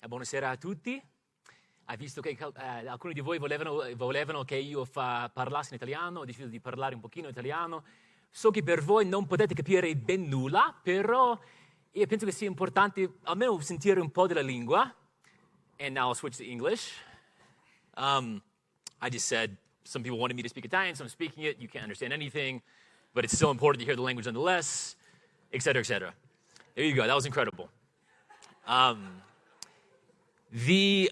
Buonasera a tutti. Visto che alcuni di voi volevano che io parlassi in italiano, ho deciso di parlare un pochino italiano. So che per voi non potete capire ben nulla, però io penso che sia importante almeno sentire un po' della lingua. And now I'll switch to English. I just said some people wanted me to speak Italian, so I'm speaking it. You can't understand anything, but it's still important to hear the language nonetheless, et cetera, et cetera. There you go. That was incredible. Let me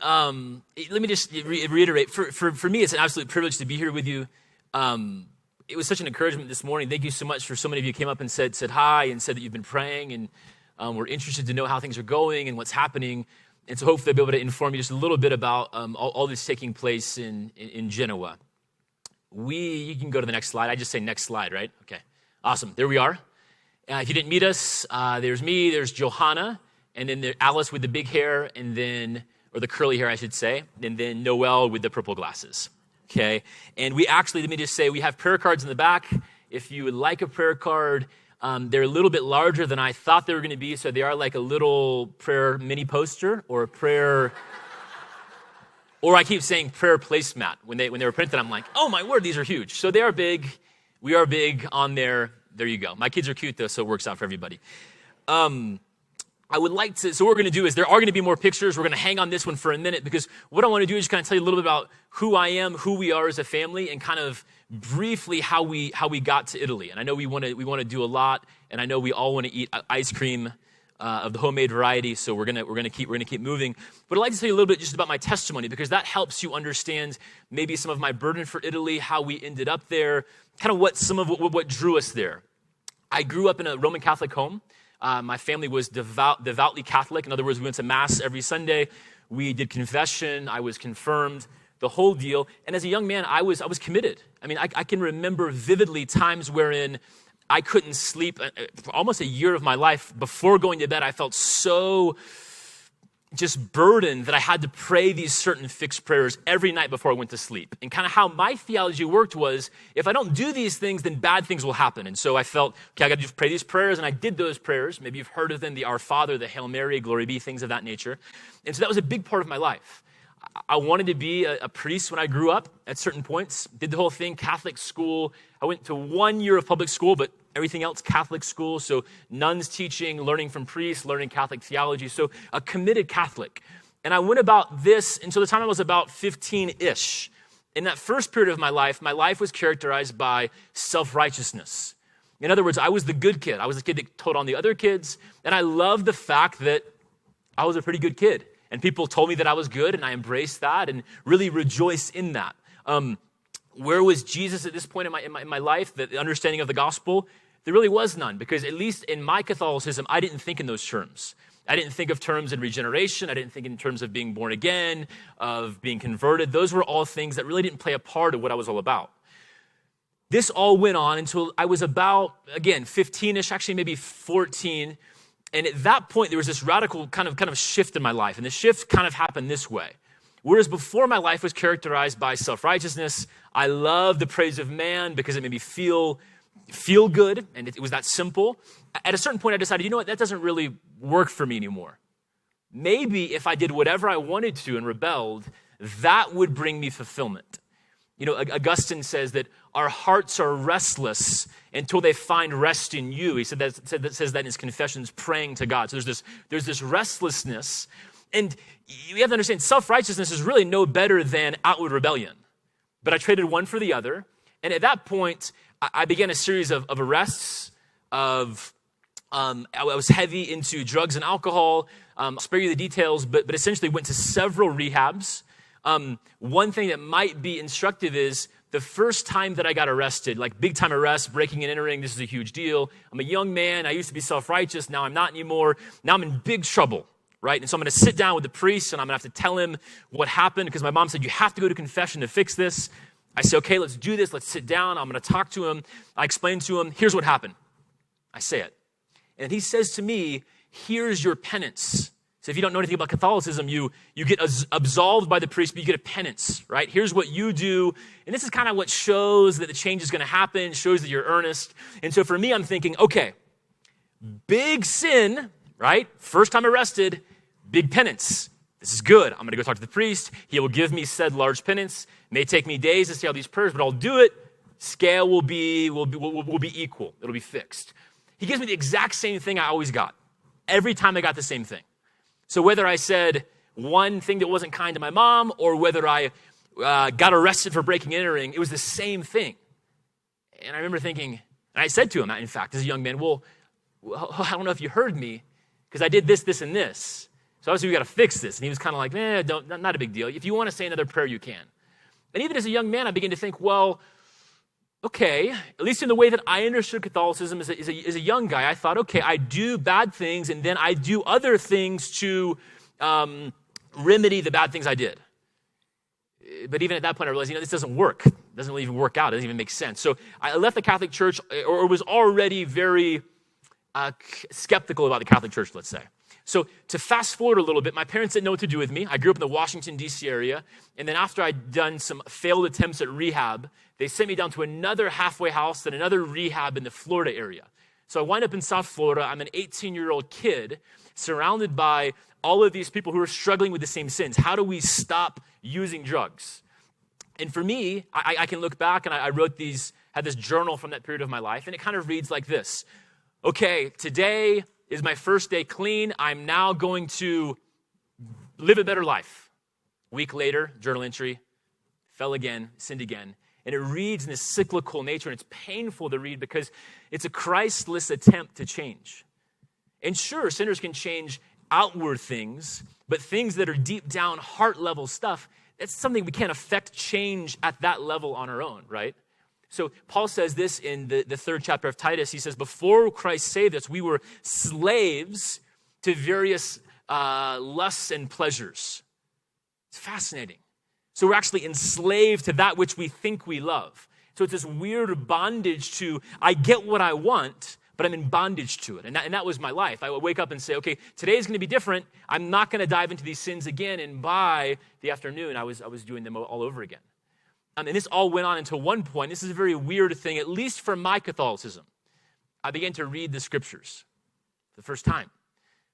just reiterate. For me, it's an absolute privilege to be here with you. It was such an encouragement this morning. Thank you so much for so many of you came up and said hi and said that you've been praying and we're interested to know how things are going and what's happening. And so hopefully I'll be able to inform you just a little bit about all this taking place in Genoa. You can go to the next slide. I just say next slide, right? Okay, awesome. There we are. If you didn't meet us, there's me, there's Johanna, and then there's Alice with the big hair, and then, or the curly hair, I should say, and then Noelle with the purple glasses, okay? And we actually, let me just say, we have prayer cards in the back. If you would like a prayer card, they're a little bit larger than I thought they were going to be, so they are like a little prayer mini poster or a prayer, or I keep saying prayer placemat. When they were printed, I'm like, oh my word, these are huge. So they are big. We are big on there. There you go. My kids are cute though, so it works out for everybody. I would like to, so what we're going to do is there are going to be more pictures. We're going to hang on this one for a minute because what I want to do is just kind of tell you a little bit about who I am, who we are as a family, and kind of briefly how we got to Italy. And I know we want to do a lot, and I know we all want to eat ice cream of the homemade variety. So we're gonna keep moving. But I'd like to tell you a little bit just about my testimony because that helps you understand maybe some of my burden for Italy, how we ended up there, kind of what drew us there. I grew up in a Roman Catholic home. My family was devoutly Catholic. In other words, we went to Mass every Sunday. We did confession. I was confirmed, the whole deal. And as a young man, I was committed. I mean, I can remember vividly times wherein I couldn't sleep. For almost a year of my life, before going to bed, I felt so just burdened that I had to pray these certain fixed prayers every night before I went to sleep. And kind of how my theology worked was, if I don't do these things, then bad things will happen. And so I felt, okay, I got to just pray these prayers, and I did those prayers. Maybe you've heard of them, the Our Father, the Hail Mary, Glory Be, things of that nature. And so that was a big part of my life. I wanted to be a priest when I grew up at certain points, did the whole thing, Catholic school. I went to 1 year of public school, but everything else Catholic school, so nuns teaching, learning from priests, learning Catholic theology, so a committed Catholic. And I went about this until the time I was about 15-ish. In that first period of my life was characterized by self-righteousness. In other words, I was the good kid. I was the kid that told on the other kids, and I loved the fact that I was a pretty good kid. And people told me that I was good, and I embraced that and really rejoiced in that. Where was Jesus at this point in my life, the understanding of the gospel? There really was none, because at least in my Catholicism, I didn't think in those terms. I didn't think of terms in regeneration. I didn't think in terms of being born again, of being converted. Those were all things that really didn't play a part of what I was all about. This all went on until I was about, again, 15-ish, actually maybe 14. And at that point, there was this radical kind of shift in my life. And the shift kind of happened this way. Whereas before, my life was characterized by self-righteousness. I loved the praise of man because it made me feel good, and it was that simple. At a certain point, I decided, you know what, that doesn't really work for me anymore. Maybe if I did whatever I wanted to and rebelled, that would bring me fulfillment. You know, Augustine says that our hearts are restless until they find rest in you. He says that in his Confessions, praying to God. So there's this restlessness. And you have to understand, self-righteousness is really no better than outward rebellion. But I traded one for the other. And at that point, I began a series of arrests, I was heavy into drugs and alcohol. I'll spare you the details, but essentially went to several rehabs. One thing that might be instructive is the first time that I got arrested, like big time arrest, breaking and entering, this is a huge deal. I'm a young man. I used to be self-righteous. Now I'm not anymore. Now I'm in big trouble, right? And so I'm going to sit down with the priest and I'm going to have to tell him what happened because my mom said, you have to go to confession to fix this. I say, okay, let's do this. Let's sit down. I'm going to talk to him. I explain to him, here's what happened. I say it. And he says to me, here's your penance. So if you don't know anything about Catholicism, you get absolved by the priest, but you get a penance, right? Here's what you do. And this is kind of what shows that the change is going to happen, shows that you're earnest. And so for me, I'm thinking, okay, big sin, right? First time arrested, big penance. This is good. I'm going to go talk to the priest. He will give me said large penance. It may take me days to say all these prayers, but I'll do it. Scale will be equal. It'll be fixed. He gives me the exact same thing I always got. Every time I got the same thing. So whether I said one thing that wasn't kind to my mom or whether I got arrested for breaking and entering, it was the same thing. And I remember thinking, and I said to him, in fact, as a young man, well, I don't know if you heard me because I did this, this, and this. So obviously we got to fix this. And he was kind of like, not a big deal. If you want to say another prayer, you can. And even as a young man, I began to think, well, okay, at least in the way that I understood Catholicism as a young guy, I thought, okay, I do bad things and then I do other things to remedy the bad things I did. But even at that point, I realized, this doesn't work. It doesn't really even work out. It doesn't even make sense. So I left the Catholic Church, or was already very skeptical about the Catholic Church, let's say. So to fast forward a little bit, my parents didn't know what to do with me. I grew up in the Washington, D.C. area. And then after I'd done some failed attempts at rehab, they sent me down to another halfway house and another rehab in the Florida area. So I wind up in South Florida. I'm an 18-year-old kid surrounded by all of these people who are struggling with the same sins. How do we stop using drugs? And for me, I can look back and I had this journal from that period of my life, and it kind of reads like this. Okay, today is my first day clean. I'm now going to live a better life. A week later, journal entry, fell again, sinned again. And it reads in this cyclical nature, and it's painful to read because it's a Christless attempt to change. And sure, sinners can change outward things, but things that are deep down, heart-level stuff, that's something we can't affect change at that level on our own, right? So Paul says this in the third chapter of Titus. He says, before Christ saved us, we were slaves to various lusts and pleasures. It's fascinating. So we're actually enslaved to that which we think we love. So it's this weird bondage to, I get what I want, but I'm in bondage to it. And that was my life. I would wake up and say, okay, today is going to be different. I'm not going to dive into these sins again. And by the afternoon, I was doing them all over again. And this all went on until one point. This is a very weird thing, at least for my Catholicism. I began to read the scriptures for the first time.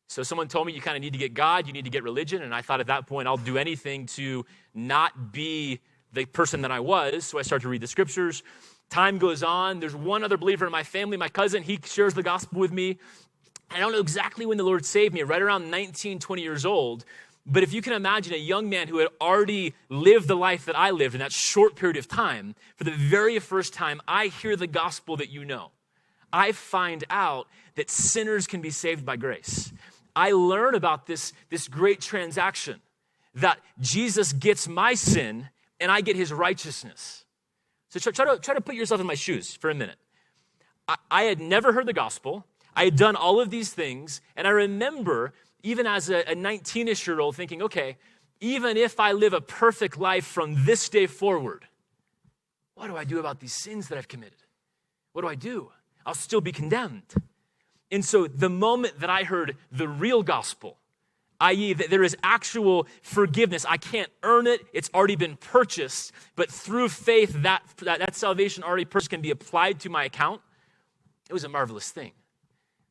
So someone told me you kind of need to get God, you need to get religion. And I thought at that point, I'll do anything to not be the person that I was. So I started to read the scriptures. Time goes on. There's one other believer in my family, my cousin. He shares the gospel with me. I don't know exactly when the Lord saved me, right around 19, 20 years old. But if you can imagine a young man who had already lived the life that I lived in that short period of time, for the very first time, I hear the gospel that you know. I find out that sinners can be saved by grace. I learn about this great transaction that Jesus gets my sin and I get his righteousness. So try to put yourself in my shoes for a minute. I had never heard the gospel. I had done all of these things. And I remember, even as a 19-ish-year-old, thinking, okay, even if I live a perfect life from this day forward, what do I do about these sins that I've committed? What do I do? I'll still be condemned. And so the moment that I heard the real gospel, i.e. that there is actual forgiveness, I can't earn it, it's already been purchased, but through faith, that salvation already purchased can be applied to my account, it was a marvelous thing.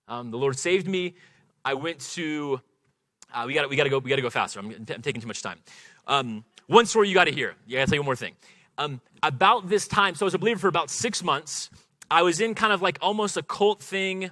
The Lord saved me. I went to, we got to go faster. I'm taking too much time. One story you got to hear. Yeah, I'll tell you one more thing. About this time, so I was a believer for about 6 months. I was in kind of like almost a cult thing,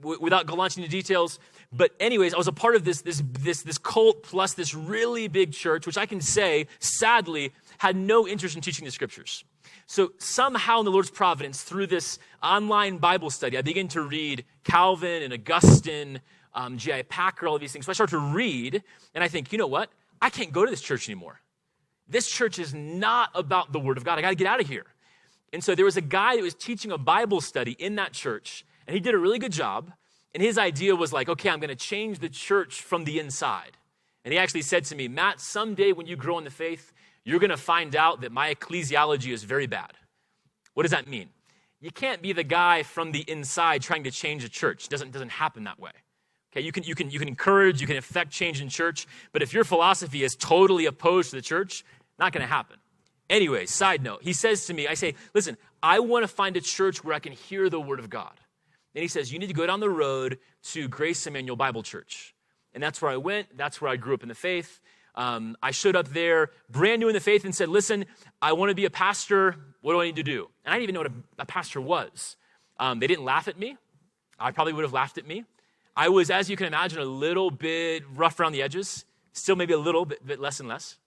without launching into details. But anyways, I was a part of this cult plus this really big church, which I can say, sadly, had no interest in teaching the scriptures. So somehow in the Lord's providence, through this online Bible study, I began to read Calvin and Augustine, J.I. Packer, all of these things. So I start to read, and I think, you know what? I can't go to this church anymore. This church is not about the Word of God. I got to get out of here. And so there was a guy that was teaching a Bible study in that church, and he did a really good job. And his idea was like, okay, I'm going to change the church from the inside. And he actually said to me, Matt, someday when you grow in the faith, you're going to find out that my ecclesiology is very bad. What does that mean? You can't be the guy from the inside trying to change a church. It doesn't happen that way. Okay, you can encourage, you can affect change in church, but if your philosophy is totally opposed to the church, not going to happen. Anyway, side note, he says to me, I say, listen, I want to find a church where I can hear the Word of God. And he says, you need to go down the road to Grace Emmanuel Bible Church. and that's where I went. That's where I grew up in the faith. I showed up there brand new in the faith and said, listen, I want to be a pastor. What do I need to do? And I didn't even know what a pastor was. They didn't laugh at me. I probably would have laughed at me. I was, as you can imagine, a little bit rough around the edges, still maybe a little bit less and less.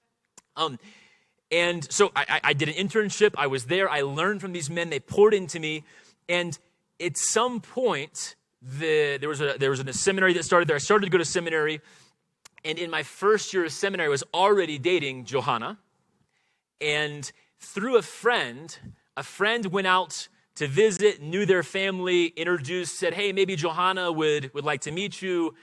And so I did an internship. I was there. I learned from these men. They poured into me. And at some point, there was a seminary that started there. I started to go to seminary. And in my first year of seminary, I was already dating Johanna. And through a friend went out to visit, knew their family, introduced, said, hey, maybe Johanna would like to meet you.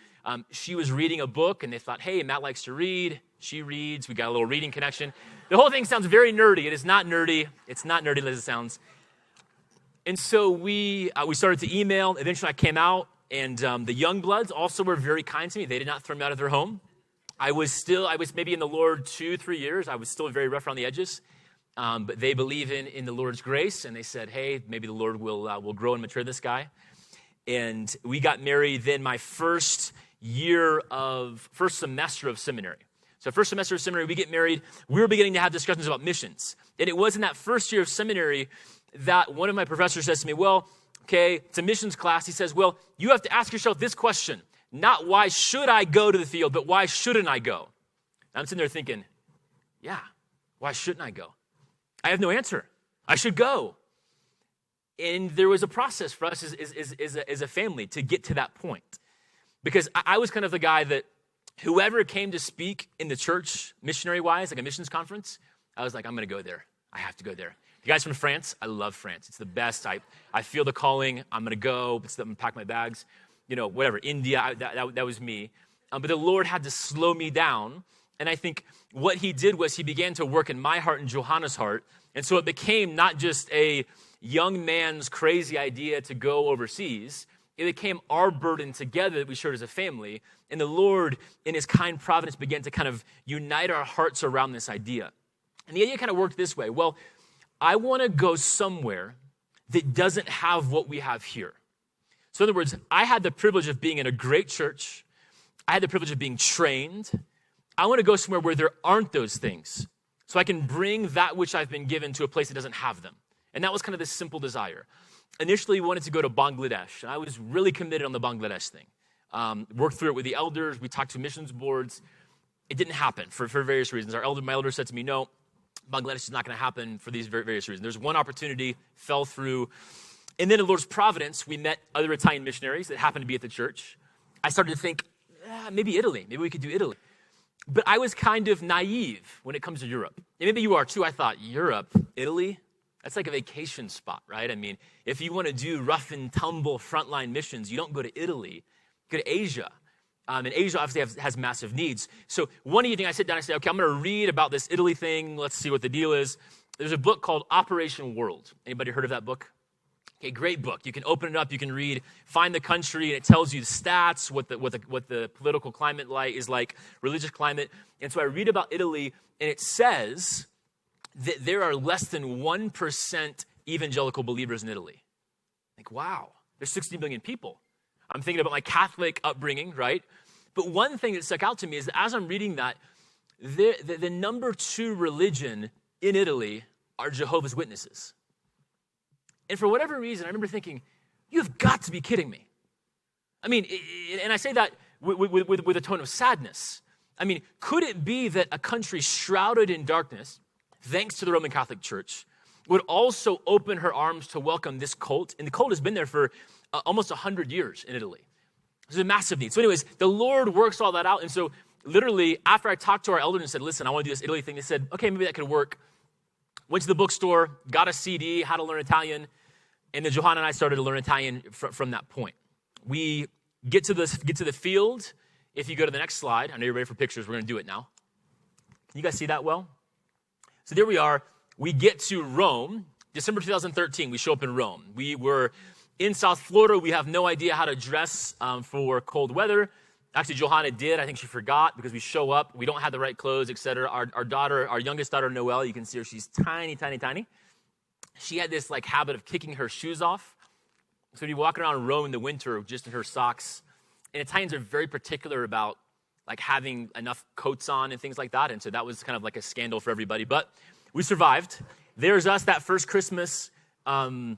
She was reading a book, and they thought, hey, Matt likes to read. She reads. We got a little reading connection. The whole thing sounds very nerdy. It is not nerdy. It's not nerdy as it sounds. And so we started to email. Eventually, I came out, and the young bloods also were very kind to me. They did not throw me out of their home. I was maybe in the Lord 2-3 years. I was still very rough around the edges. But they believe in the Lord's grace, and they said, hey, maybe the Lord will grow and mature this guy. And we got married then my first semester of seminary. So first semester of seminary, we get married. We were beginning to have discussions about missions. And it was in that first year of seminary that one of my professors says to me, well, okay, it's a missions class. He says, well, you have to ask yourself this question, not why should I go to the field, but why shouldn't I go? And I'm sitting there thinking, yeah, why shouldn't I go? I have no answer. I should go. And there was a process for us as a family to get to that point. Because I was kind of the guy that whoever came to speak in the church, missionary-wise, like a missions conference, I was like, I'm going to go there. I have to go there. You guys from France? I love France. It's the best. I feel the calling. I'm going to go. I'm going to pack my bags. Whatever. India, that was me. But the Lord had to slow me down. And I think what he did was he began to work in my heart and Johanna's heart. And so it became not just a young man's crazy idea to go overseas. It became our burden together that we shared as a family. And the Lord, in his kind providence, began to kind of unite our hearts around this idea. And the idea kind of worked this way. Well, I want to go somewhere that doesn't have what we have here. So in other words, I had the privilege of being in a great church. I had the privilege of being trained. I want to go somewhere where there aren't those things so I can bring that which I've been given to a place that doesn't have them. And that was kind of this simple desire. Initially, we wanted to go to Bangladesh, and I was really committed on the Bangladesh thing. Worked through it with the elders. We talked to missions boards. It didn't happen for various reasons. My elder said to me, no, Bangladesh is not going to happen for these various reasons. There's one opportunity, fell through. And then in the Lord's providence, we met other Italian missionaries that happened to be at the church. I started to think, maybe Italy. Maybe we could do Italy. But I was kind of naive when it comes to Europe. And maybe you are too. I thought, Europe, Italy? That's like a vacation spot, right? I mean, if you want to do rough and tumble frontline missions, you don't go to Italy. You go to Asia. And Asia obviously has massive needs. So one evening I sit down and I say, okay, I'm going to read about this Italy thing. Let's see what the deal is. There's a book called Operation World. Anybody heard of that book? Okay, great book. You can open it up. You can read, find the country, and it tells you the stats, what the political climate is like, religious climate. And so I read about Italy, and it says that there are less than 1% evangelical believers in Italy. Like, wow, there's 60 million people. I'm thinking about my Catholic upbringing, right? But one thing that stuck out to me is that as I'm reading that, the number 2 religion in Italy are Jehovah's Witnesses. And for whatever reason, I remember thinking, you've got to be kidding me. I mean, and I say that with a tone of sadness. I mean, could it be that a country shrouded in darkness, thanks to the Roman Catholic Church, would also open her arms to welcome this cult? And the cult has been there for almost 100 years in Italy. There's a massive need. So anyways, the Lord works all that out. And so literally, after I talked to our elders and said, listen, I want to do this Italy thing, they said, okay, maybe that could work. Went to the bookstore, got a CD, how to learn Italian. And then Johanna and I started to learn Italian from that point. We get to the field. If you go to the next slide, I know you're ready for pictures. We're going to do it now. Can you guys see that well? So there we are. We get to Rome. December 2013, we show up in Rome. We were in South Florida. We have no idea how to dress for cold weather. Actually, Johanna did. I think she forgot because we show up. We don't have the right clothes, etc. Our youngest daughter, Noelle, you can see her. She's tiny, tiny, tiny. She had this habit of kicking her shoes off. So we'd be walking around Rome in the winter just in her socks. And Italians are very particular about like having enough coats on and things like that. And so that was kind of like a scandal for everybody. But we survived. There's us that first Christmas. And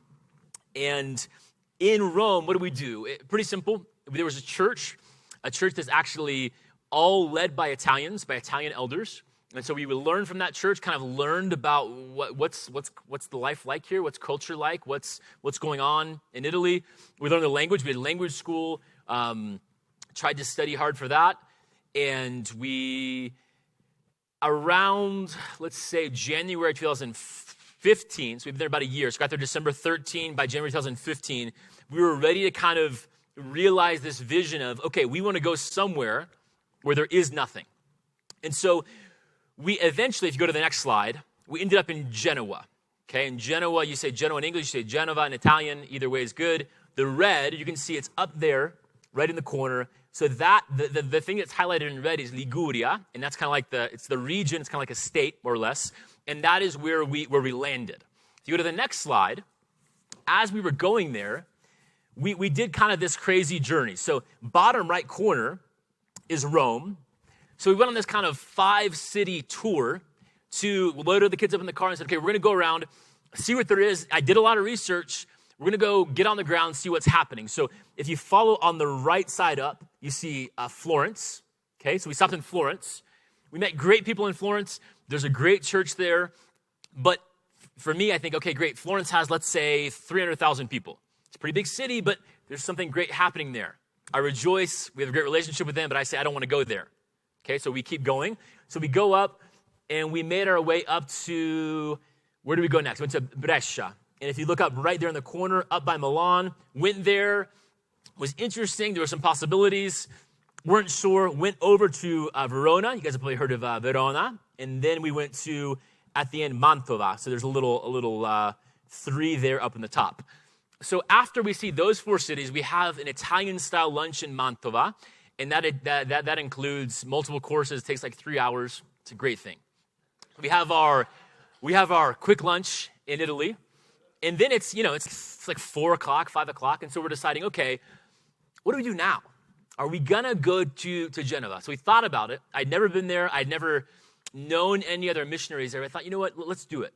in Rome, what do we do? Pretty simple. There was a church that's actually all led by Italians, by Italian elders. And so we would learn from that church, kind of learned about what's the life like here, what's culture like, what's going on in Italy. We learned the language. We had language school, tried to study hard for that. And we, around, let's say, January 2015, so we've been there about a year, so got there December 13, by January 2015, we were ready to kind of realize this vision of, okay, we want to go somewhere where there is nothing. And so we eventually, if you go to the next slide, we ended up in Genoa. Okay, in Genoa, you say Genoa in English, you say Genova in Italian, either way is good. The red, you can see it's up there, right in the corner. So that, the thing that's highlighted in red is Liguria, and that's kind of like it's the region, it's kind of like a state, more or less, and that is where we landed. If you go to the next slide, as we were going there, we did kind of this crazy journey. So bottom right corner is Rome. So we went on this kind of 5-city tour to load the kids up in the car and said, okay, we're going to go around, see what there is. I did a lot of research. We're going to go get on the ground, see what's happening. So if you follow on the right side up, you see Florence. Okay, so we stopped in Florence. We met great people in Florence. There's a great church there. But for me, I think, okay, great. Florence has, let's say, 300,000 people. It's a pretty big city, but there's something great happening there. I rejoice. We have a great relationship with them, but I say I don't want to go there. Okay, so we keep going. So we go up, and we made our way up to, where do we go next? We went to Brescia. And if you look up right there in the corner, up by Milan, went there, was interesting. There were some possibilities. Weren't sure. Went over to Verona. You guys have probably heard of Verona. And then we went to, at the end, Mantova. So there's a little 3 there up in the top. So after we see those 4 cities, we have an Italian-style lunch in Mantova. And that includes multiple courses. It takes like 3 hours. It's a great thing. We have our quick lunch in Italy. And then it's like 4 o'clock, 5 o'clock. And so we're deciding, okay, what do we do now? Are we going to go to Genova? So we thought about it. I'd never been there. I'd never known any other missionaries there. I thought, you know what, let's do it.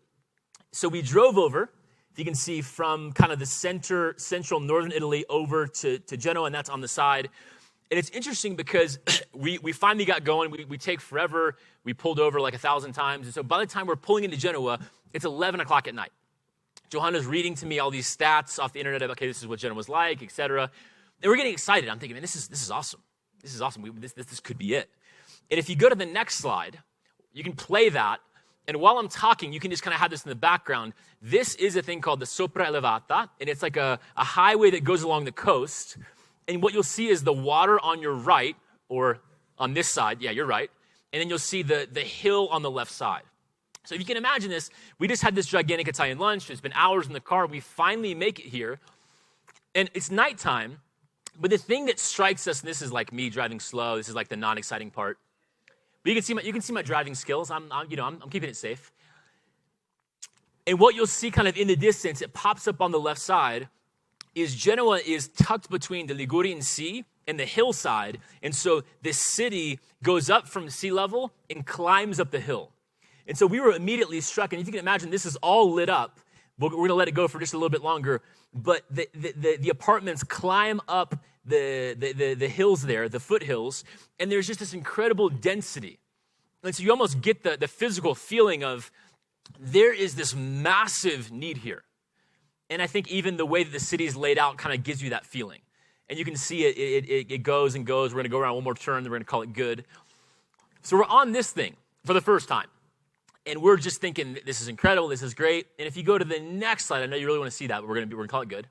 So we drove over, if you can see, from kind of the central northern Italy over to Genoa, and that's on the side. And it's interesting because we finally got going. We take forever. We pulled over like 1,000 times. And so by the time we're pulling into Genoa, it's 11 o'clock at night. Johanna's reading to me all these stats off the internet of, okay, this is what Genoa's like, etc. And we're getting excited. I'm thinking, man, this is awesome. This is awesome. This could be it. And if you go to the next slide, you can play that. And while I'm talking, you can just kind of have this in the background. This is a thing called the Sopraelevata, and it's like a highway that goes along the coast. And what you'll see is the water on your right, or on this side, yeah, you're right. And then you'll see the hill on the left side. So if you can imagine this, we just had this gigantic Italian lunch. It's been hours in the car. We finally make it here. And it's nighttime. But the thing that strikes us, and this is like me driving slow. This is like the non-exciting part. But you can see my driving skills. I'm keeping it safe. And what you'll see kind of in the distance, it pops up on the left side, is Genoa is tucked between the Ligurian Sea and the hillside. And so this city goes up from sea level and climbs up the hill. And so we were immediately struck. And if you can imagine, this is all lit up. We're going to let it go for just a little bit longer. But the apartments climb up the hills there, the foothills, and there's just this incredible density. And so you almost get the physical feeling of there is this massive need here. And I think even the way that the city is laid out kind of gives you that feeling. And you can see it goes and goes. We're going to go around one more turn, then we're going to call it good. So we're on this thing for the first time. And we're just thinking, this is incredible, this is great. And if you go to the next slide, I know you really want to see that, but we're going to call it good.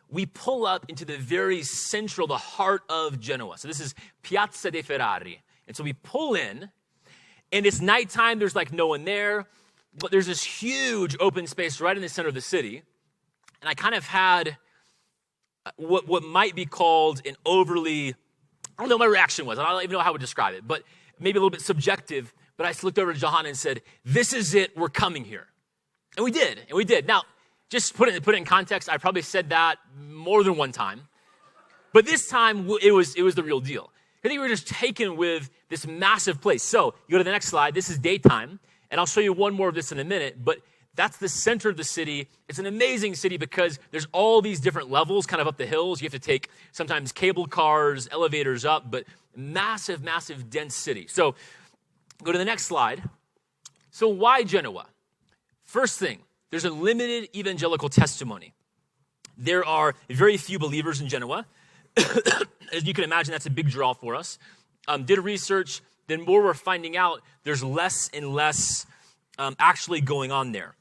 We pull up into the very central, the heart of Genoa. So this is Piazza dei Ferrari. And so we pull in, and it's nighttime, there's like no one there, but there's this huge open space right in the center of the city. And I kind of had what might be called an overly, I don't know what my reaction was. I don't even know how I would describe it, but maybe a little bit subjective. But I looked over to Johanna and said, this is it, we're coming here. And we did. Now, just put it in context, I probably said that more than one time. But this time, it was the real deal. I think we were just taken with this massive place. So you go to the next slide. This is daytime, and I'll show you one more of this in a minute, but that's the center of the city. It's an amazing city because there's all these different levels kind of up the hills. You have to take sometimes cable cars, elevators up, but massive, massive, dense city. So go to the next slide. So why Genoa? First thing, there's a limited evangelical testimony. There are very few believers in Genoa. As you can imagine, that's a big draw for us. Did research, then more we're finding out there's less and less actually going on there.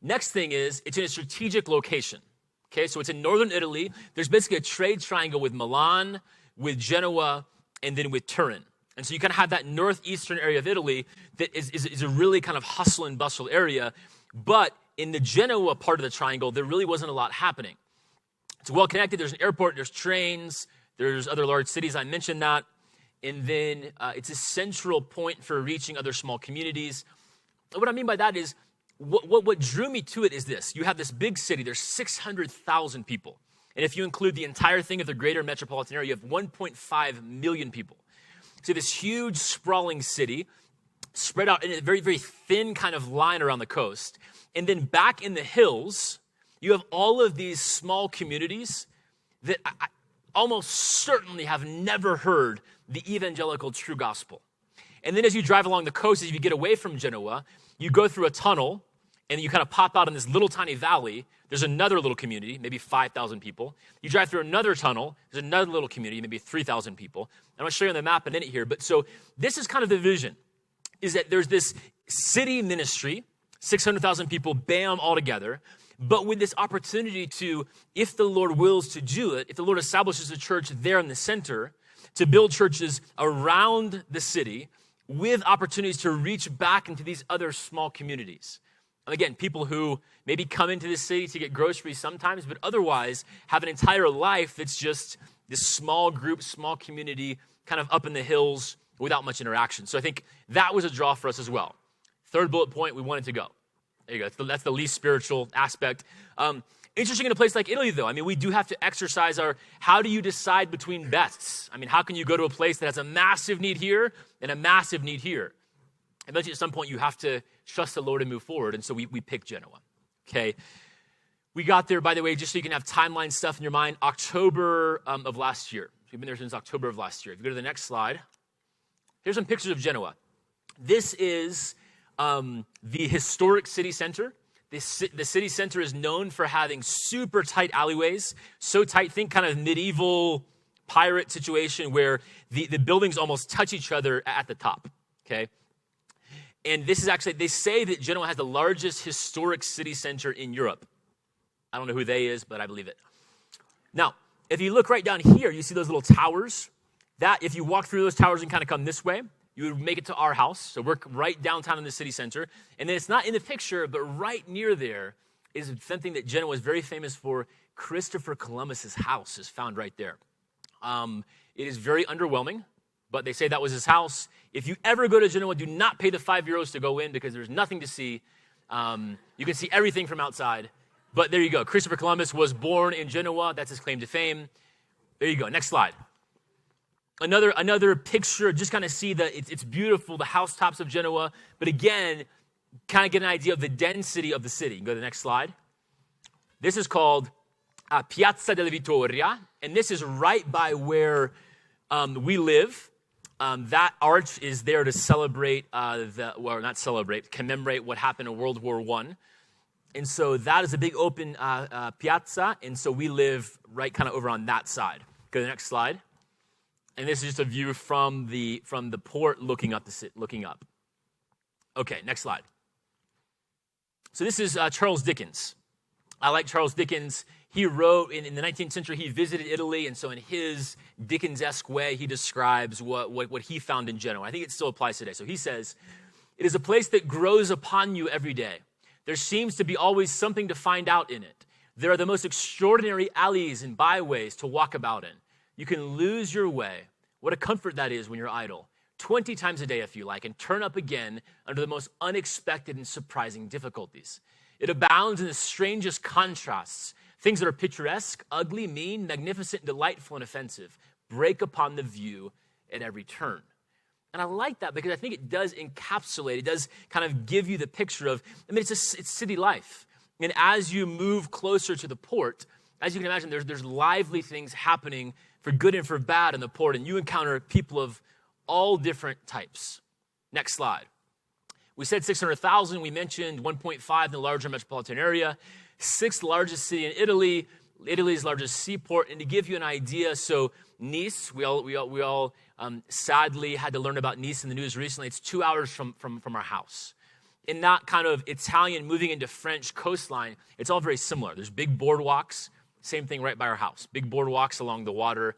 Next thing is, it's in a strategic location. Okay, so it's in northern Italy. There's basically a trade triangle with Milan, with Genoa, and then with Turin. And so you kind of have that northeastern area of Italy that is a really kind of hustle and bustle area. But in the Genoa part of the triangle, there really wasn't a lot happening. It's well connected. There's an airport, there's trains, there's other large cities. I mentioned that. And then it's a central point for reaching other small communities. And what I mean by that is, what drew me to it is this. You have this big city. There's 600,000 people. And if you include the entire thing of the greater metropolitan area, you have 1.5 million people. So this huge sprawling city spread out in a very, very thin kind of line around the coast. And then back in the hills, you have all of these small communities that I almost certainly have never heard the evangelical true gospel. And then as you drive along the coast, as you get away from Genoa, you go through a tunnel, and you kind of pop out in this little tiny valley. There's another little community, maybe 5,000 people. You drive through another tunnel. There's another little community, maybe 3,000 people. I'm going to show you on the map in a minute here. But so this is kind of the vision, is that there's this city ministry, 600,000 people, bam, all together. But with this opportunity to, if the Lord wills to do it, if the Lord establishes a church there in the center, to build churches around the city with opportunities to reach back into these other small communities. And again, people who maybe come into the city to get groceries sometimes, but otherwise have an entire life that's just this small group, small community, kind of up in the hills without much interaction. So I think that was a draw for us as well. Third bullet point, we wanted to go. There you go. That's the least spiritual aspect. Interesting in a place like Italy, though. I mean, we do have to exercise how do you decide between bests? I mean, how can you go to a place that has a massive need here and a massive need here? Eventually, at some point, you have to trust the Lord and move forward. And so we picked Genoa. Okay. We got there, by the way, just so you can have timeline stuff in your mind, October of last year. We've been there since October of last year. If you go to the next slide, here's some pictures of Genoa. This is the historic city center. The city center is known for having super tight alleyways, so tight, think kind of medieval pirate situation where the buildings almost touch each other at the top, okay? And this is actually, they say that Genoa has the largest historic city center in Europe. I don't know who they is, but I believe it. Now, if you look right down here, you see those little towers. That, if you walk through those towers and kind of come this way, you would make it to our house. So we're right downtown in the city center. And then it's not in the picture, but right near there is something that Genoa is very famous for. Christopher Columbus's house is found right there. It is very underwhelming, but they say that was his house. If you ever go to Genoa, do not pay the €5 to go in because there's nothing to see. You can see everything from outside. But there you go. Christopher Columbus was born in Genoa. That's his claim to fame. There you go. Next slide. Another picture, just kind of see that it's beautiful, the housetops of Genoa. But again, kind of get an idea of the density of the city. Go to the next slide. This is called Piazza della Vittoria. And this is right by where we live. That arch is there to celebrate, commemorate what happened in World War I. And so that is a big open piazza. And so we live right kind of over on that side. Go to the next slide. And this is just a view from the port looking up. Okay, next slide. So this is Charles Dickens. I like Charles Dickens. He wrote, in the 19th century, he visited Italy, and so in his Dickens-esque way, he describes what he found in Genoa. I think it still applies today. So he says, "It is a place that grows upon you every day. There seems to be always something to find out in it. There are the most extraordinary alleys and byways to walk about in. You can lose your way. What a comfort that is when you're idle. 20 times a day if you like, and turn up again under the most unexpected and surprising difficulties. It abounds in the strangest contrasts, things that are picturesque, ugly, mean, magnificent, delightful, and offensive, break upon the view at every turn. And I like that because I think it does encapsulate, it does kind of give you the picture of, it's city life. And as you move closer to the port, as you can imagine, there's lively things happening for good and for bad in the port, and you encounter people of all different types. Next slide. We said 600,000. We mentioned 1.5 in the larger metropolitan area, sixth largest city in Italy, Italy's largest seaport. And to give you an idea, so Nice, we all sadly had to learn about Nice in the news recently. It's 2 hours from our house. In that kind of Italian moving into French coastline, it's all very similar. There's big boardwalks, same thing right by our house. Big boardwalks along the water.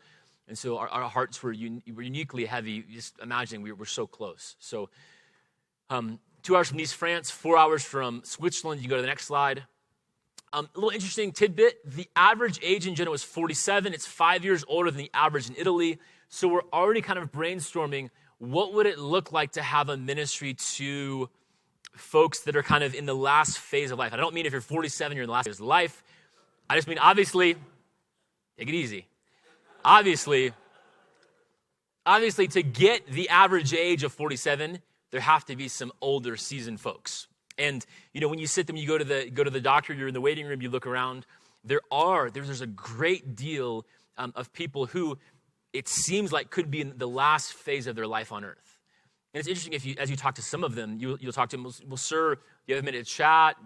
And so our hearts were uniquely heavy, just imagining we were so close. So 2 hours from Nice, France, 4 hours from Switzerland. You can go to the next slide. A little interesting tidbit, the average age in Genoa is 47. It's 5 years older than the average in Italy. So we're already kind of brainstorming, what would it look like to have a ministry to folks that are kind of in the last phase of life? I don't mean if you're 47, you're in the last phase of life. I just mean, obviously, take it easy. Obviously, to get the average age of 47, there have to be some older, seasoned folks. And when you sit them, you go to the doctor, you're in the waiting room, you look around. There's a great deal of people who it seems like could be in the last phase of their life on earth. And it's interesting as you talk to some of them, you'll talk to them. Well, sir, you have a minute to chat.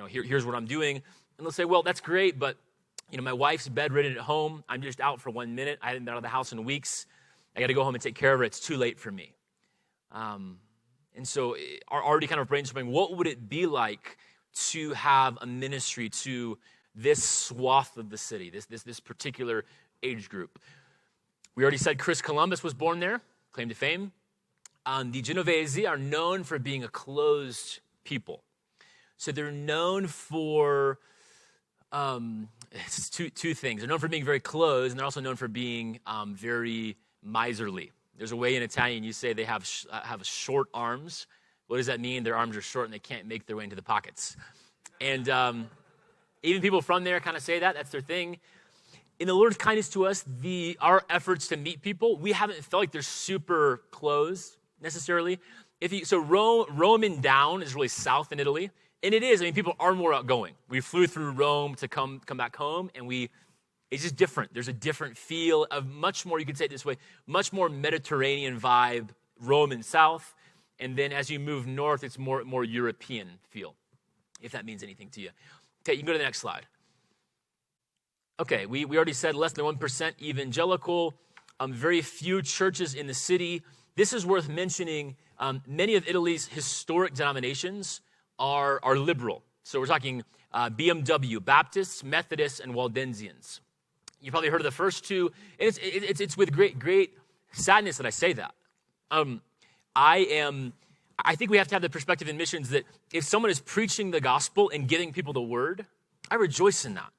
Here's what I'm doing, and they'll say, well, that's great, but my wife's bedridden at home. I'm just out for 1 minute. I haven't been out of the house in weeks. I got to go home and take care of her. It's too late for me. And so are already kind of brainstorming, what would it be like to have a ministry to this swath of the city, this particular age group? We already said Chris Columbus was born there, claim to fame. The Genovese are known for being a closed people. So they're known for it's two things. They're known for being very closed, and they're also known for being very miserly. There's a way in Italian you say they have short arms. What does that mean? Their arms are short and they can't make their way into the pockets. And even people from there kind of say that. That's their thing. In the Lord's kindness to us, our efforts to meet people, we haven't felt like they're super closed necessarily. Rome and down is really south in Italy. And it is. People are more outgoing. We flew through Rome to come back home, and it's just different. There's a different feel of much more, you could say it this way, much more Mediterranean vibe, Rome and south. And then as you move north, it's more European feel, if that means anything to you. Okay, you can go to the next slide. Okay, we already said less than 1% evangelical, very few churches in the city. This is worth mentioning. Many of Italy's historic denominations are liberal. So we're talking BMW, Baptists, Methodists, and Waldensians. You've probably heard of the first two, and it's with great sadness that I say that. I think we have to have the perspective in missions that if someone is preaching the gospel and giving people the word, I rejoice in that.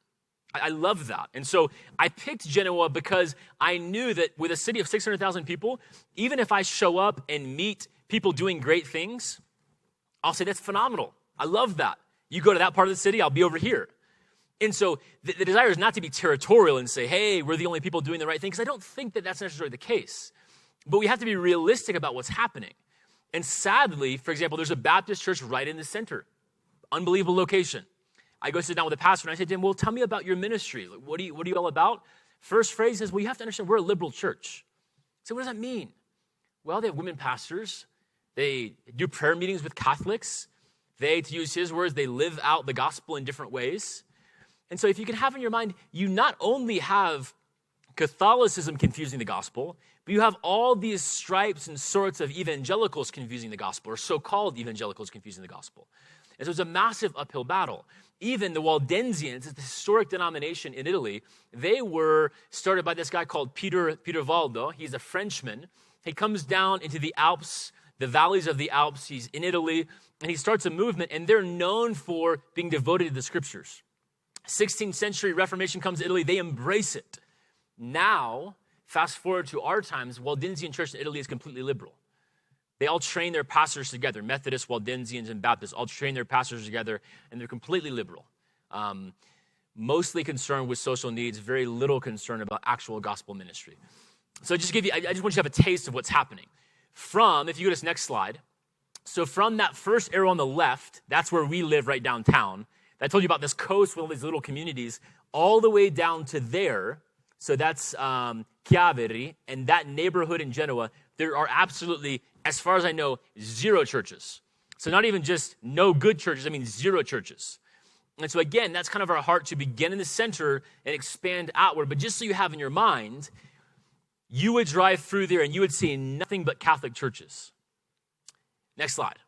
I love that. And so I picked Genoa because I knew that with a city of 600,000 people, even if I show up and meet people doing great things, I'll say, that's phenomenal. I love that. You go to that part of the city, I'll be over here. And so the desire is not to be territorial and say, hey, we're the only people doing the right thing, because I don't think that that's necessarily the case. But we have to be realistic about what's happening. And sadly, for example, there's a Baptist church right in the center. Unbelievable location. I go sit down with a pastor and I say to him, well, tell me about your ministry. Like, what are you all about? First phrase says, well, you have to understand we're a liberal church. So what does that mean? Well, they have women pastors. They do prayer meetings with Catholics. They, to use his words, they live out the gospel in different ways. And so if you can have in your mind, you not only have Catholicism confusing the gospel, but you have all these stripes and sorts of evangelicals confusing the gospel, or so-called evangelicals confusing the gospel. And so it's a massive uphill battle. Even the Waldensians, the historic denomination in Italy, they were started by this guy called Peter Valdo. He's a Frenchman. He comes down into the Alps, the valleys of the Alps. He's in Italy, and he starts a movement, and they're known for being devoted to the scriptures. 16th century Reformation comes to Italy. They embrace it. Now, fast forward to our times, Waldensian church in Italy is completely liberal. They all train their pastors together. Methodists, Waldensians, and Baptists all train their pastors together, and they're completely liberal. mostly concerned with social needs, very little concern about actual gospel ministry. So I just want you to have a taste of what's happening. If you go to this next slide, so from that first arrow on the left, that's where we live right downtown. I told you about this coast with all these little communities, all the way down to there. So that's Chiavari, and that neighborhood in Genoa, there are absolutely, as far as I know, 0 churches. So not even just no good churches, I mean 0 churches. And so again, that's kind of our heart to begin in the center and expand outward. But just so you have in your mind, you would drive through there and you would see nothing but Catholic churches. Next slide.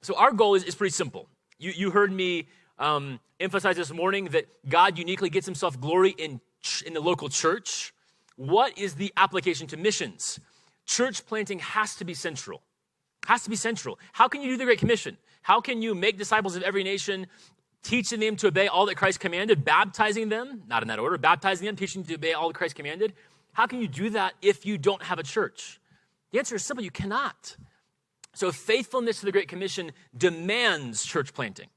So our goal is pretty simple. You heard me emphasize this morning that God uniquely gets himself glory in the local church. What is the application to missions? Church planting has to be central. Has to be central. How can you do the Great Commission? How can you make disciples of every nation, teaching them to obey all that Christ commanded, baptizing them, not in that order, baptizing them, teaching them to obey all that Christ commanded? How can you do that if you don't have a church? The answer is simple, you cannot. So faithfulness to the Great Commission demands church planting.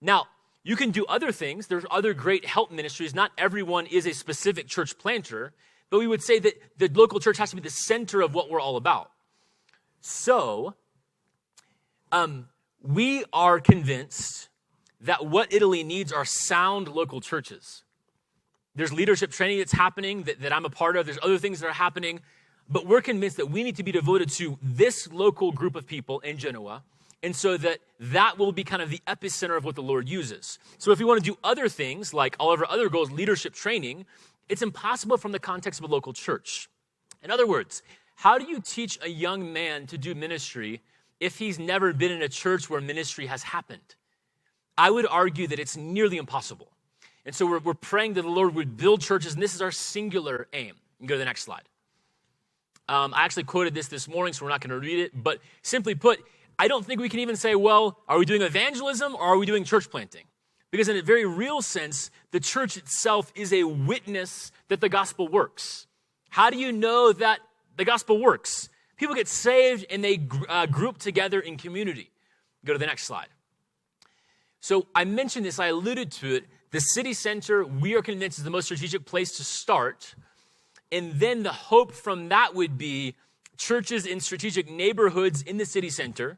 Now, you can do other things. There's other great help ministries. Not everyone is a specific church planter, but we would say that the local church has to be the center of what we're all about. So, we are convinced that what Italy needs are sound local churches. There's leadership training that's happening that I'm a part of. There's other things that are happening. But we're convinced that we need to be devoted to this local group of people in Genoa, and so that will be kind of the epicenter of what the Lord uses. So if we want to do other things, like all of our other goals, leadership training, it's impossible from the context of a local church. In other words, how do you teach a young man to do ministry if he's never been in a church where ministry has happened? I would argue that it's nearly impossible. And so we're praying that the Lord would build churches, and this is our singular aim. You can go to the next slide. I actually quoted this morning, so we're not going to read it. But simply put, I don't think we can even say, well, are we doing evangelism or are we doing church planting? Because in a very real sense, the church itself is a witness that the gospel works. How do you know that the gospel works? People get saved and they group together in community. Go to the next slide. So I mentioned this, I alluded to it. The city center, we are convinced, is the most strategic place to start. And then the hope from that would be churches in strategic neighborhoods in the city center.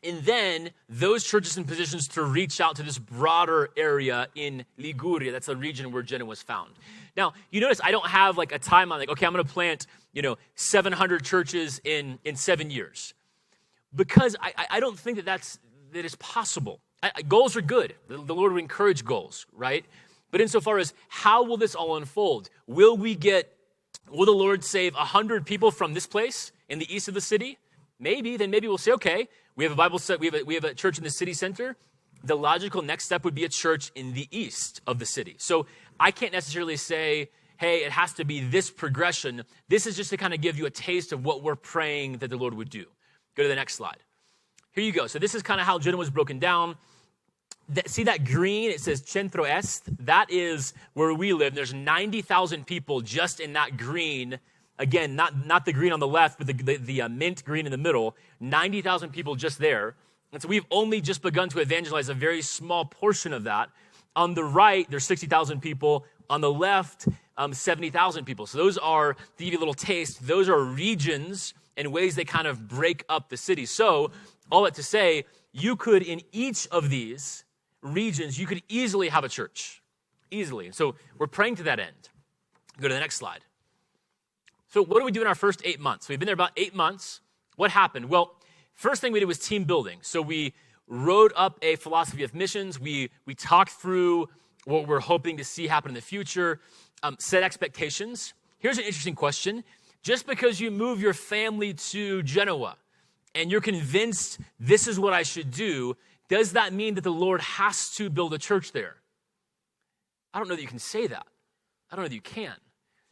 And then those churches in positions to reach out to this broader area in Liguria. That's the region where Genoa was found. Now, you notice I don't have like a timeline, like, okay, I'm going to plant, 700 churches in 7 years. Because I don't think that is possible. Goals are good. The Lord would encourage goals, right? But insofar as how will this all unfold? Will the Lord save 100 people from this place in the east of the city? Maybe. Then maybe we'll say, okay, we have a Bible set. We have a church in the city center. The logical next step would be a church in the east of the city. So I can't necessarily say, hey, it has to be this progression. This is just to kind of give you a taste of what we're praying that the Lord would do. Go to the next slide. Here you go. So this is kind of how Genoa was broken down. See that green? It says Centro Est. That is where we live. There's 90,000 people just in that green. Again, not the green on the left, but the mint green in the middle. 90,000 people just there. And so we've only just begun to evangelize a very small portion of that. On the right, there's 60,000 people. On the left, 70,000 people. So those are, to give you a little taste, those are regions and ways they kind of break up the city. So all that to say, you could, in each of these regions, you could easily have a church. Easily. So we're praying to that end. Go to the next slide. So what do we do in our first 8 months? We've been there about 8 months. What happened? Well, first thing we did was team building. So we wrote up a philosophy of missions. We talked through what we're hoping to see happen in the future, set expectations. Here's an interesting question. Just because you move your family to Genoa and you're convinced this is what I should do, does that mean that the Lord has to build a church there? I don't know that you can say that. I don't know that you can.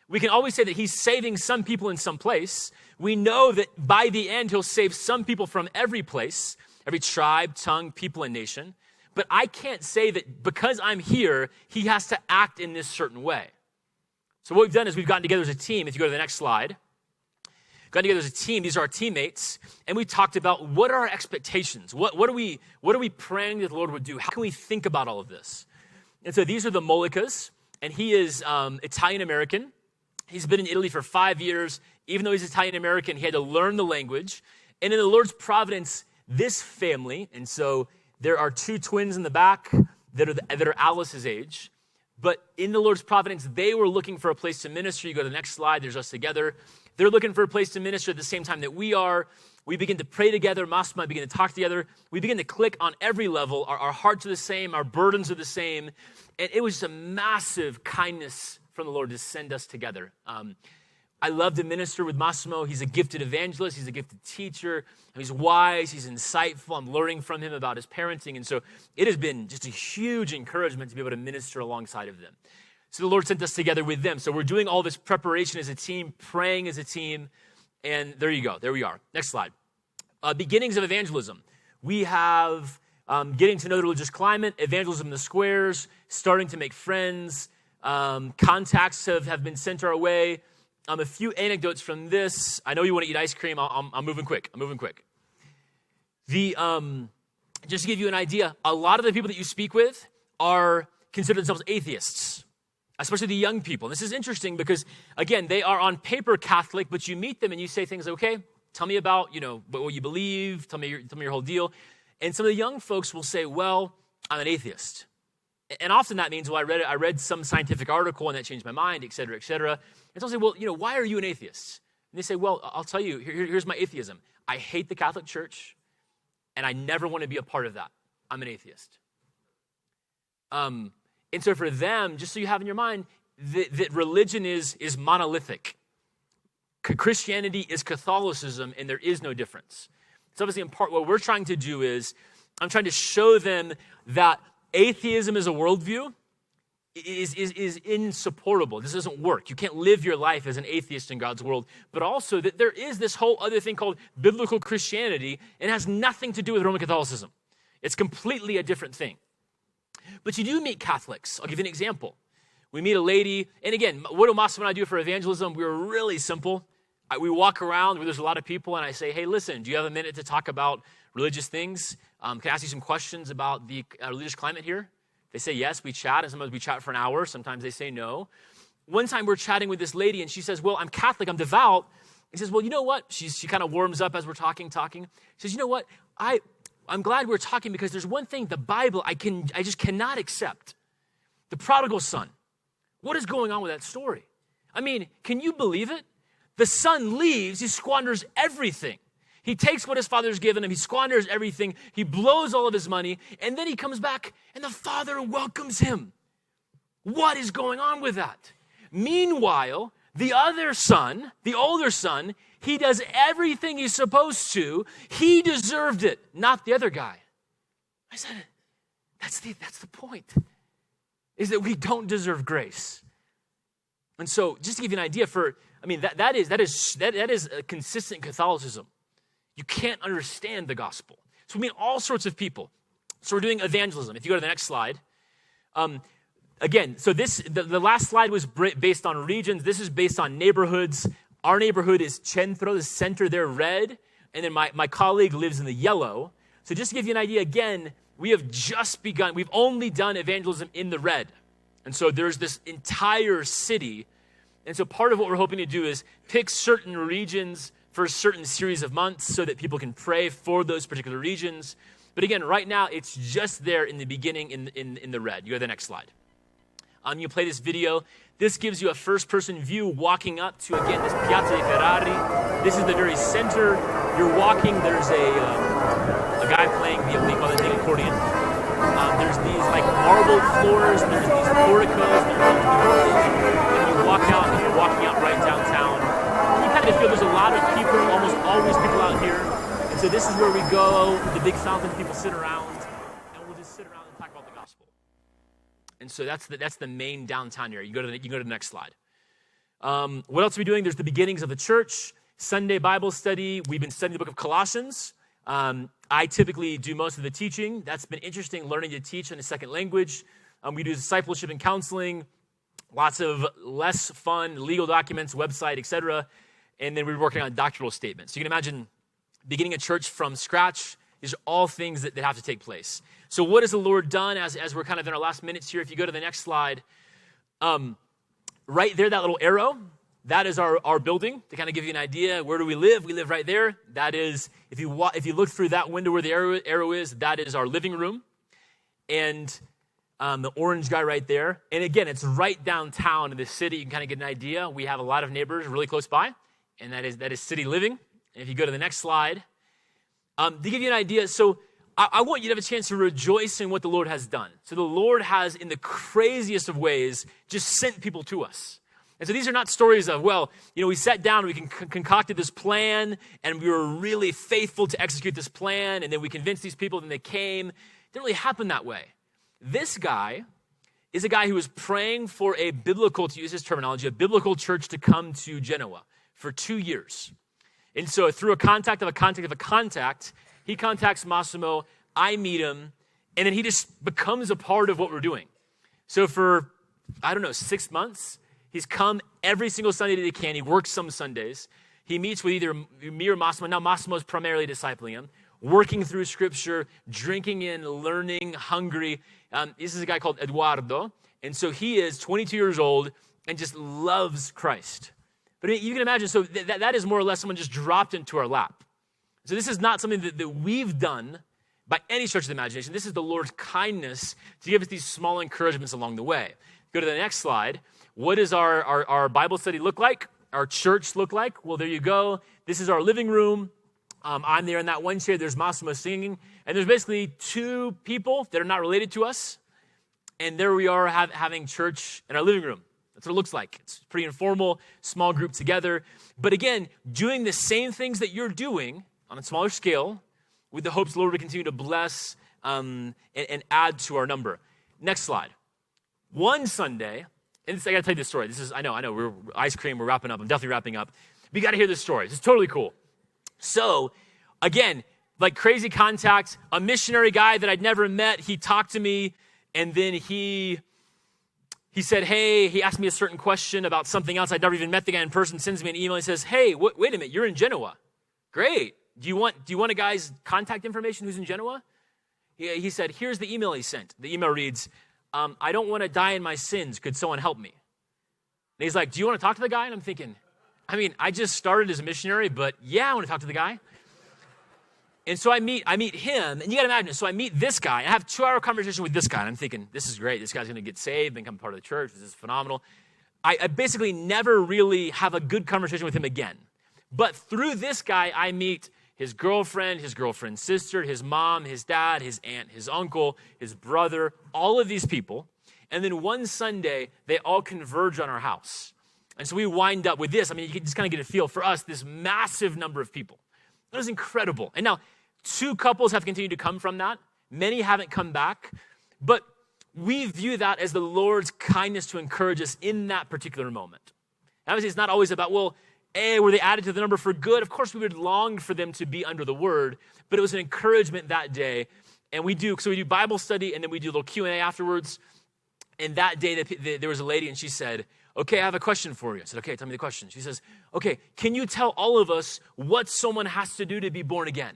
We can always say that he's saving some people in some place. We know that by the end, he'll save some people from every place, every tribe, tongue, people, and nation. But I can't say that because I'm here, he has to act in this certain way. So what we've done is we've gotten together as a team. If you go to the next slide, got together as a team. These are our teammates. And we talked about what are our expectations? What are we praying that the Lord would do? How can we think about all of this? And so these are the Molicas. And he is Italian-American. He's been in Italy for 5 years. Even though he's Italian-American, he had to learn the language. And in the Lord's providence, this family, and so there are 2 twins in the back that are Alice's age. But in the Lord's providence, they were looking for a place to minister. You go to the next slide, there's us together. They're looking for a place to minister at the same time that we are. We begin to pray together. Massimo and I begin to talk together. We begin to click on every level. Our hearts are the same. Our burdens are the same. And it was just a massive kindness from the Lord to send us together. I love to minister with Massimo. He's a gifted evangelist. He's a gifted teacher. He's wise. He's insightful. I'm learning from him about his parenting. And so it has been just a huge encouragement to be able to minister alongside of them. So the Lord sent us together with them. So we're doing all this preparation as a team, praying as a team. And there you go. There we are. Next slide. Beginnings of evangelism. We have getting to know the religious climate, evangelism in the squares, starting to make friends. Contacts have been sent our way. A few anecdotes from this. I know you want to eat ice cream. I'm moving quick. Just to give you an idea, a lot of the people that you speak with are consider themselves atheists, especially the young people. This is interesting because, again, they are on paper Catholic, but you meet them and you say things like, okay, tell me about, what you believe, tell me your whole deal. And some of the young folks will say, well, I'm an atheist. And often that means, well, I read some scientific article and that changed my mind, et cetera, et cetera. And so I'll say, well, why are you an atheist? And they say, well, I'll tell you, here's my atheism. I hate the Catholic Church, and I never want to be a part of that. I'm an atheist. And so for them, just so you have in your mind, that religion is monolithic. Christianity is Catholicism, and there is no difference. So obviously, in part, what we're trying to do is, I'm trying to show them that atheism as a worldview is insupportable. This doesn't work. You can't live your life as an atheist in God's world. But also that there is this whole other thing called biblical Christianity, and it has nothing to do with Roman Catholicism. It's completely a different thing. But you do meet Catholics. I'll give you an example. We meet a lady, and again, what do Massimo and I do for evangelism? We're really simple. We walk around where there's a lot of people, and I say, hey, listen, do you have a minute to talk about religious things? Can I ask you some questions about the religious climate here? They say yes, we chat, and sometimes we chat for an hour. Sometimes they say no. One time we're chatting with this lady, and she says, well, I'm Catholic, I'm devout. He says, well, you know what? She kind of warms up as we're talking. She says, you know what? I'm glad we're talking because there's one thing, the Bible, I just cannot accept. The prodigal son. What is going on with that story? I mean, can you believe it? The son leaves, he squanders everything. He takes what his father's given him, he squanders everything, he blows all of his money, and then he comes back and the father welcomes him. What is going on with that? Meanwhile, the other son, the older son, he does everything he's supposed to. He deserved it, not the other guy. I said, that's the point, is that we don't deserve grace. And so, just to give you an idea, that is a consistent Catholicism. You can't understand the gospel. So we meet all sorts of people. So we're doing evangelism. If you go to the next slide. Again, so the last slide was based on regions. This is based on neighborhoods. Our neighborhood is Centro, the center there, red. And then my colleague lives in the yellow. So just to give you an idea, again, we have just begun. We've only done evangelism in the red. And so there's this entire city. And so part of what we're hoping to do is pick certain regions for a certain series of months so that people can pray for those particular regions. But again, right now, it's just there in the beginning in the red. You go to the next slide. You play this video. This gives you a first-person view walking up to, again, this Piazza dei Ferrari. This is the very center. You're walking. There's a guy playing the accordion. There's these marble floors. There's these porticos. And you walk out, and you're walking out right downtown. You kind of feel there's a lot of people, almost always people out here. And so this is where we go. The big fountain, people sit around, and we'll just sit around and talk about the gospel. And so that's the main downtown area. You go to the next slide. What else are we doing? There's the beginnings of the church, Sunday Bible study. We've been studying the book of Colossians. I typically do most of the teaching. That's been interesting, learning to teach in a second language. We do discipleship and counseling, lots of less fun legal documents, website, etc. and then we were working on doctrinal statements. So you can imagine beginning a church from scratch. These are all things that have to take place. So what has the Lord done as we're kind of in our last minutes here? If you go to the next slide, right there, that little arrow, that is our building. To kind of give you an idea, where do we live? We live right there. That is, if you look through that window where the arrow is, that is our living room. And the orange guy right there. And again, it's right downtown in the city. You can kind of get an idea. We have a lot of neighbors really close by, and that is city living. And if you go to the next slide, to give you an idea, so I want you to have a chance to rejoice in what the Lord has done. So the Lord has, in the craziest of ways, just sent people to us. And so these are not stories of, we sat down, we concocted this plan, and we were really faithful to execute this plan, and then we convinced these people, and they came. It didn't really happen that way. This guy is a guy who was praying for a biblical, to use his terminology, a biblical church to come to Genoa for 2 years. And so through a contact of a contact of a contact, he contacts Massimo, I meet him, and then he just becomes a part of what we're doing. So for, 6 months, he's come every single Sunday that he can. He works some Sundays. He meets with either me or Massimo. Now Massimo's primarily discipling him, working through Scripture, drinking in, learning, hungry. This is a guy called Eduardo. And so he is 22 years old and just loves Christ. But you can imagine, so that is more or less someone just dropped into our lap. So this is not something that we've done by any stretch of the imagination. This is the Lord's kindness to give us these small encouragements along the way. Go to the next slide. What does our Bible study look like? Our church look like? Well, there you go. This is our living room. I'm there in that one chair. There's Massimo singing. And there's basically 2 people that are not related to us. And there we are having church in our living room. That's what it looks like. It's pretty informal, small group together. But again, doing the same things that you're doing on a smaller scale with the hopes the Lord will continue to bless and add to our number. Next slide. One Sunday, and I got to tell you this story. I know, we're ice cream, we're wrapping up. I'm definitely wrapping up. But you got to hear this story. This is totally cool. So, again, like crazy contact, a missionary guy that I'd never met, he talked to me, and then he said, hey, he asked me a certain question about something else. I'd never even met the guy in person, sends me an email. He says, hey, wait a minute, you're in Genoa. Great. Do you want a guy's contact information who's in Genoa? He said, here's the email he sent. The email reads, I don't want to die in my sins. Could someone help me? And he's like, do you want to talk to the guy? And I'm thinking, I just started as a missionary, but yeah, I want to talk to the guy. And so I meet him, and you got to imagine, so I meet this guy, and I have a 2-hour conversation with this guy, and I'm thinking, this is great. This guy's going to get saved, become part of the church. This is phenomenal. I basically never really have a good conversation with him again. But through this guy, I meet his girlfriend's sister, his mom, his dad, his aunt, his uncle, his brother, all of these people. And then one Sunday, they all converge on our house. And so we wind up with this. You can just kind of get a feel for us, this massive number of people. That was incredible. And now, 2 couples have continued to come from that. Many haven't come back. But we view that as the Lord's kindness to encourage us in that particular moment. Obviously, it's not always about, were they added to the number for good? Of course, we would long for them to be under the word. But it was an encouragement that day. And we do Bible study, and then we do a little Q&A afterwards. And that day, there was a lady, and she said, okay, I have a question for you. I said, okay, tell me the question. She says, okay, can you tell all of us what someone has to do to be born again?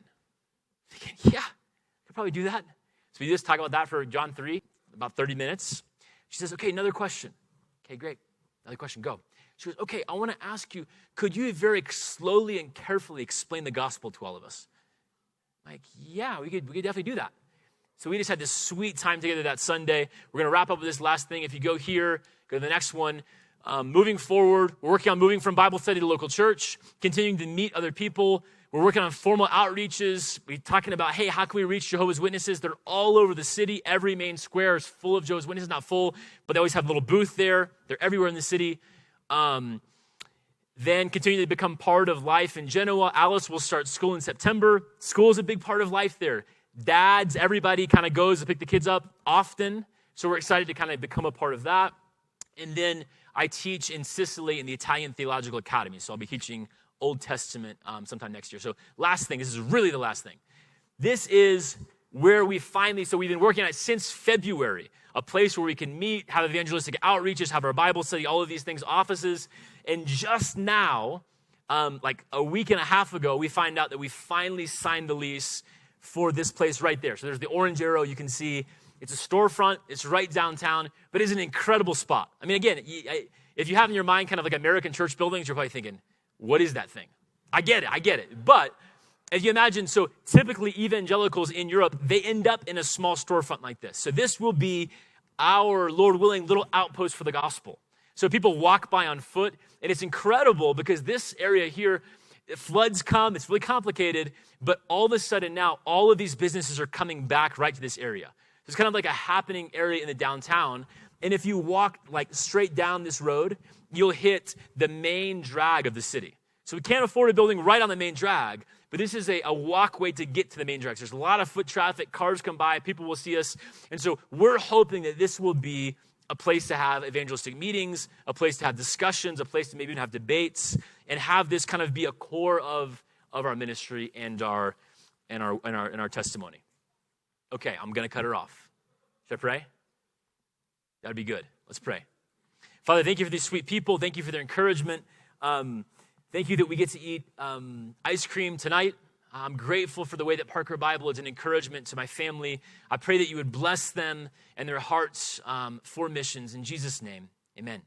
I'm thinking, yeah, I could probably do that. So we just talk about that for John 3, about 30 minutes. She says, okay, another question. Okay, great. Another question, go. She goes, okay, I want to ask you, could you very slowly and carefully explain the gospel to all of us? I'm like, yeah, we could definitely do that. So we just had this sweet time together that Sunday. We're going to wrap up with this last thing. If you go here, go to the next one. Moving forward, we're working on moving from Bible study to local church, continuing to meet other people. We're working on formal outreaches. We're talking about, hey, how can we reach Jehovah's Witnesses? They're all over the city. Every main square is full of Jehovah's Witnesses. Not full, but they always have a little booth there. They're everywhere in the city. Then continue to become part of life in Genoa. Alice will start school in September. School is a big part of life there. Dads, everybody kind of goes to pick the kids up often. So we're excited to kind of become a part of that. And then I teach in Sicily in the Italian Theological Academy. So I'll be teaching Old Testament sometime next year. So last thing, this is really the last thing. This is where we finally, so we've been working on it since February, a place where we can meet, have evangelistic outreaches, have our Bible study, all of these things, offices. And just now, like a week and a half ago, we find out that we finally signed the lease for this place right there. So there's the orange arrow you can see. It's a storefront. It's right downtown, but it's an incredible spot. I mean, again, if you have in your mind kind of like American church buildings, you're probably thinking, what is that thing? I get it. But as you imagine, so typically evangelicals in Europe, they end up in a small storefront like this. So this will be our, Lord willing, little outpost for the gospel. So people walk by on foot, and it's incredible because this area here, floods come, it's really complicated, but all of a sudden now, all of these businesses are coming back right to this area. It's kind of like a happening area in the downtown. And if you walk like straight down this road, you'll hit the main drag of the city. So we can't afford a building right on the main drag, but this is a walkway to get to the main drag. So there's a lot of foot traffic, cars come by, people will see us. And so we're hoping that this will be a place to have evangelistic meetings, a place to have discussions, a place to maybe even have debates, and have this kind of be a core of our ministry and our testimony. Okay, I'm going to cut her off. Should I pray? That'd be good. Let's pray. Father, thank you for these sweet people. Thank you for their encouragement. Thank you that we get to eat ice cream tonight. I'm grateful for the way that Parker Bible is an encouragement to my family. I pray that you would bless them and their hearts for missions. In Jesus' name, amen.